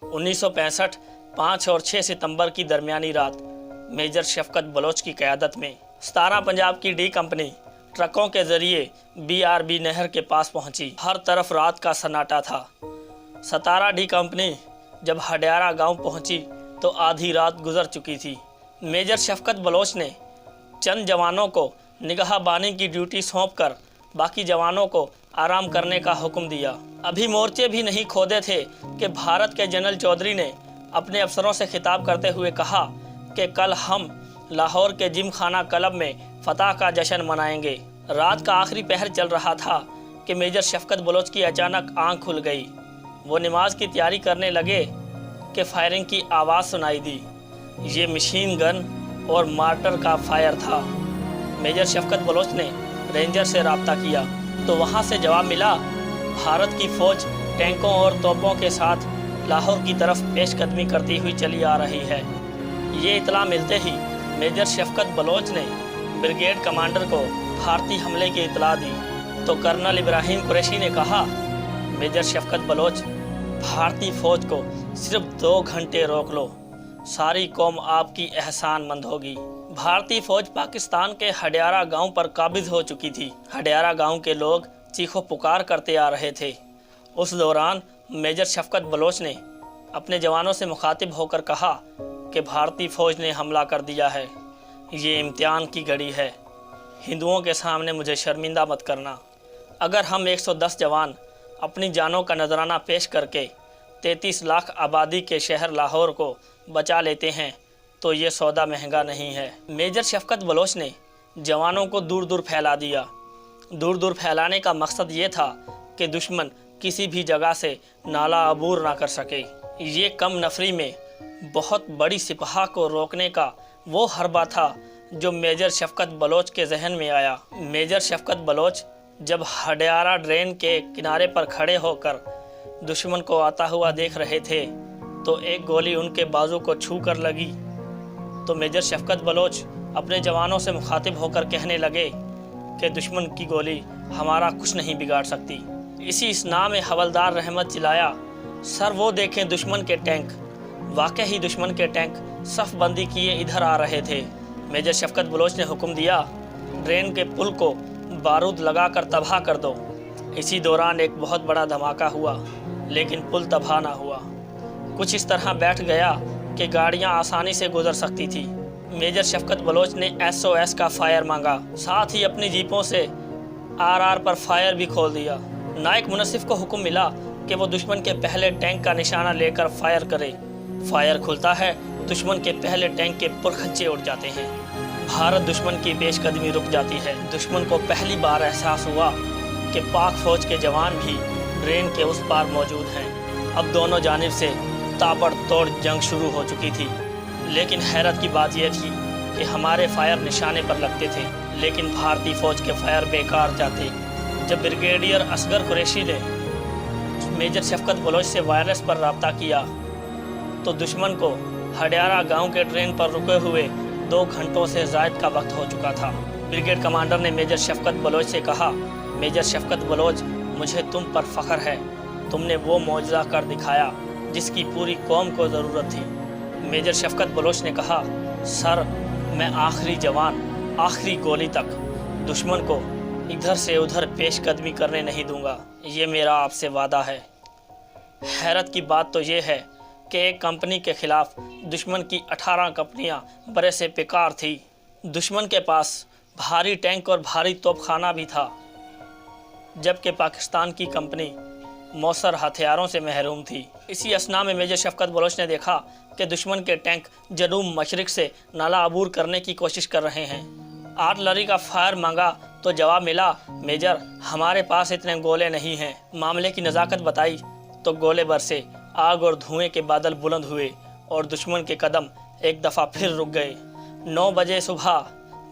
1965 5 और 6 सितंबर की दरमियानी रात मेजर शफकत बलोच की क़यादत में 17 पंजाब की डी कंपनी ट्रकों के जरिए BRB नहर के पास पहुंची। हर तरफ रात का सन्नाटा था। 17 डी कंपनी जब हडियारा गांव पहुंची तो आधी रात गुजर चुकी थी। मेजर शफकत बलोच ने चंद जवानों को निगाहबानी की ड्यूटी सौंपकर बाकी जवानों को आराम करने का हुक्म दिया। अभी मोर्चे भी नहीं खोदे थे कि भारत के जनरल चौधरी ने अपने अफसरों से खिताब करते हुए कहा कि कल हम लाहौर के जिम खाना क्लब में फतह का जश्न मनाएंगे। रात का आखिरी पहर चल रहा था कि मेजर शफकत बलोच की अचानक आंख खुल गई। वो नमाज की तैयारी करने लगे कि फायरिंग की आवाज़ सुनाई दी। ये मशीन गन और मार्टर का फायर था। मेजर शफकत बलोच ने रेंजर से रब्ता किया तो वहाँ से जवाब मिला, भारत की फ़ौज टैंकों और तोपों के साथ लाहौर की तरफ पेशकदमी करती हुई चली आ रही है। ये इतला मिलते ही मेजर शफकत बलोच ने ब्रिगेड कमांडर को भारतीय हमले की इतला दी तो कर्नल इब्राहिम कुरैशी ने कहा, मेजर शफकत बलोच, भारतीय फ़ौज को सिर्फ 2 घंटे रोक लो, सारी कौम आपकी एहसानमंद होगी। भारतीय फ़ौज पाकिस्तान के हडियारा गांव पर काबिज हो चुकी थी। हडियारा गांव के लोग चीखो पुकार करते आ रहे थे। उस दौरान मेजर शफकत बलोच ने अपने जवानों से मुखातिब होकर कहा कि भारतीय फ़ौज ने हमला कर दिया है। ये इम्तिहान की घड़ी है। हिंदुओं के सामने मुझे शर्मिंदा मत करना। अगर हम 110 जवान अपनी जानों का नजराना पेश करके 33 लाख आबादी के शहर लाहौर को बचा लेते हैं तो ये सौदा महंगा नहीं है। मेजर शफकत बलोच ने जवानों को दूर दूर फैला दिया। दूर दूर फैलाने का मकसद ये था कि दुश्मन किसी भी जगह से नाला अबूर ना कर सके। ये कम नफरी में बहुत बड़ी सिपहा को रोकने का वो हरबा था जो मेजर शफकत बलोच के जहन में आया। मेजर शफकत बलोच जब हडियारा ड्रेन के किनारे पर खड़े होकर दुश्मन को आता हुआ देख रहे थे तो एक गोली उनके बाजू को छू कर लगी तो मेजर शफकत बलोच अपने जवानों से मुखातिब होकर कहने लगे कि दुश्मन की गोली हमारा कुछ नहीं बिगाड़ सकती। इसी स्ना में हवलदार रहमत चिल्लाया, सर वो देखें दुश्मन के टैंक। वाकई ही दुश्मन के टैंक सफ बंदी किए इधर आ रहे थे। मेजर शफकत बलोच ने हुक्म दिया, ड्रेन के पुल को बारूद लगाकर तबाह कर दो। इसी दौरान एक बहुत बड़ा धमाका हुआ लेकिन पुल तबाह ना हुआ। कुछ इस तरह बैठ गया कि गाड़ियां आसानी से गुजर सकती थी। मेजर शफकत बलोच ने SOS का फायर मांगा, साथ ही अपनी जीपों से RR पर फायर भी खोल दिया। नायक मुनसिफ को हुक्म मिला कि वो दुश्मन के पहले टैंक का निशाना लेकर फायर करे। फायर खुलता है, दुश्मन के पहले टैंक के पुरखच्चे उड़ जाते हैं। भारत दुश्मन की पेशकदमी रुक जाती है। दुश्मन को पहली बार एहसास हुआ कि पाक फौज के जवान भी ड्रेन के उस पार मौजूद हैं। अब दोनों जानिब से ताबड़तोड़ जंग शुरू हो चुकी थी। लेकिन हैरत की बात यह थी कि हमारे फायर निशाने पर लगते थे लेकिन भारतीय फ़ौज के फायर बेकार जाते। जब ब्रिगेडियर असगर कुरैशी ने मेजर शफकत बलोच से वायरलेस पर रब्ता किया तो दुश्मन को हडियारा गांव के ट्रेन पर रुके हुए 2 घंटों से ज़ायद का वक्त हो चुका था। ब्रिगेड कमांडर ने मेजर शफकत बलोच से कहा, मेजर शफकत बलोच, मुझे तुम पर फ़ख्र है। तुमने वो मौजज़ा कर दिखाया जिसकी पूरी कौम को ज़रूरत थी। मेजर शफकत बलोच ने कहा, सर मैं आखिरी जवान आखिरी गोली तक दुश्मन को इधर से उधर पेशकदमी करने नहीं दूंगा। ये मेरा आपसे वादा है। हैरत की बात तो ये है कि एक कंपनी के ख़िलाफ़ दुश्मन की 18 कंपनियां बरे से बेकार थी। दुश्मन के पास भारी टैंक और भारी तोपखाना भी था जबकि पाकिस्तान की कंपनी मौसर हथियारों से महरूम थी। इसी असना में मेजर शफकत बलोच ने देखा कि दुश्मन के टैंक जनूब मशरिक से नाला अबूर करने की कोशिश कर रहे हैं। आर्टिलरी का फायर मांगा तो जवाब मिला, मेजर हमारे पास इतने गोले नहीं हैं। मामले की नज़ाकत बताई तो गोले बरसे, आग और धुएं के बादल बुलंद हुए और दुश्मन के कदम एक दफ़ा फिर रुक गए। 9 बजे सुबह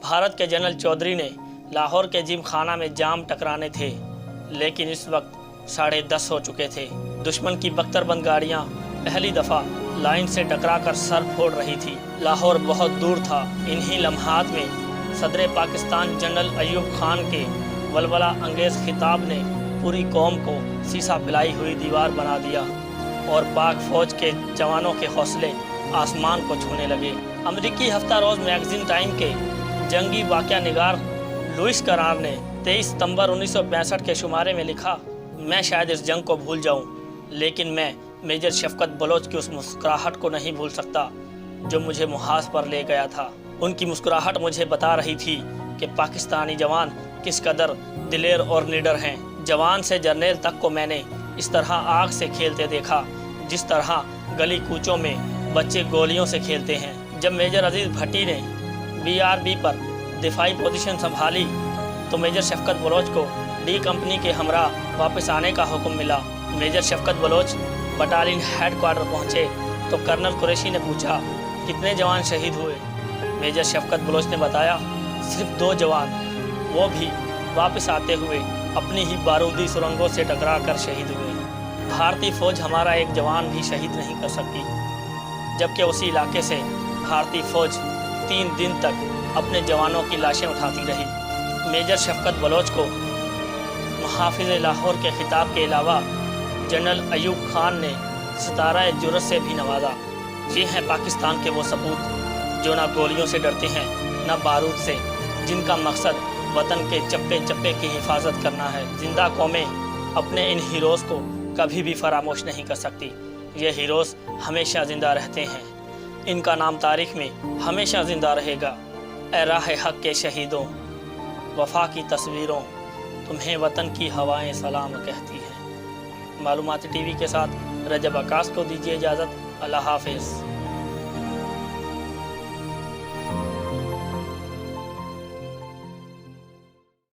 भारत के जनरल चौधरी ने लाहौर के जिम खाना में जाम टकराने थे लेकिन इस वक्त 10:30 हो चुके थे। दुश्मन की बख्तरबंद गाड़ियां पहली दफ़ा लाइन से टकराकर सर फोड़ रही थी। लाहौर बहुत दूर था। इन्हीं लम्हात में सदर पाकिस्तान जनरल अयूब खान के वलवला अंगेज़ खिताब ने पूरी कौम को सीसा पिलाई हुई दीवार बना दिया। اور پاک فوج کے جوانوں کے حوصلے آسمان کو چھونے لگے۔ امریکی ہفتہ روز میگزین ٹائم کے جنگی واقعہ نگار لوئس کرار نے 23 ستمبر 1965 کے شمارے میں لکھا، میں شاید اس جنگ کو بھول جاؤں لیکن میں میجر شفقت بلوچ کی اس مسکراہٹ کو نہیں بھول سکتا جو مجھے محاذ پر لے گیا تھا۔ ان کی مسکراہٹ مجھے بتا رہی تھی کہ پاکستانی جوان کس قدر دلیر اور نڈر ہیں۔ جوان سے جرنیل تک کو میں نے اس طرح آگ سے کھیلتے دیکھا جس طرح گلی کوچوں میں بچے گولیوں سے کھیلتے ہیں۔ جب میجر عزیز بھٹی نے BRB پر دفاعی پوزیشن سنبھالی تو میجر شفقت بلوچ کو ڈی کمپنی کے ہمراہ واپس آنے کا حکم ملا۔ میجر شفقت بلوچ بٹالین ہیڈ کوارٹر پہنچے تو کرنل قریشی نے پوچھا، کتنے جوان شہید ہوئے؟ میجر شفقت بلوچ نے بتایا، صرف 2 جوان، وہ بھی واپس آتے ہوئے اپنی ہی بارودی سرنگوں سے ٹکرا کر شہید ہوئے۔ بھارتی فوج ہمارا ایک جوان بھی شہید نہیں کر سکتی، جبکہ اسی علاقے سے بھارتی فوج 3 دن تک اپنے جوانوں کی لاشیں اٹھاتی رہی۔ میجر شفقت بلوچ کو محافظ لاہور کے خطاب کے علاوہ جنرل ایوب خان نے ستارہ جرأت سے بھی نوازا۔ یہ ہیں پاکستان کے وہ سپوت جو نہ گولیوں سے ڈرتے ہیں نہ بارود سے، جن کا مقصد وطن کے چپے چپے کی حفاظت کرنا ہے۔ زندہ قومیں اپنے ان ہیروز کو کبھی بھی فراموش نہیں کر سکتی۔ یہ ہیروز ہمیشہ زندہ رہتے ہیں، ان کا نام تاریخ میں ہمیشہ زندہ رہے گا۔ اے راہ حق کے شہیدوں، وفا کی تصویروں، تمہیں وطن کی ہوائیں سلام کہتی ہیں۔ معلوماتی ٹی وی کے ساتھ رجب عکاس کو دیجیے اجازت۔ اللہ حافظ۔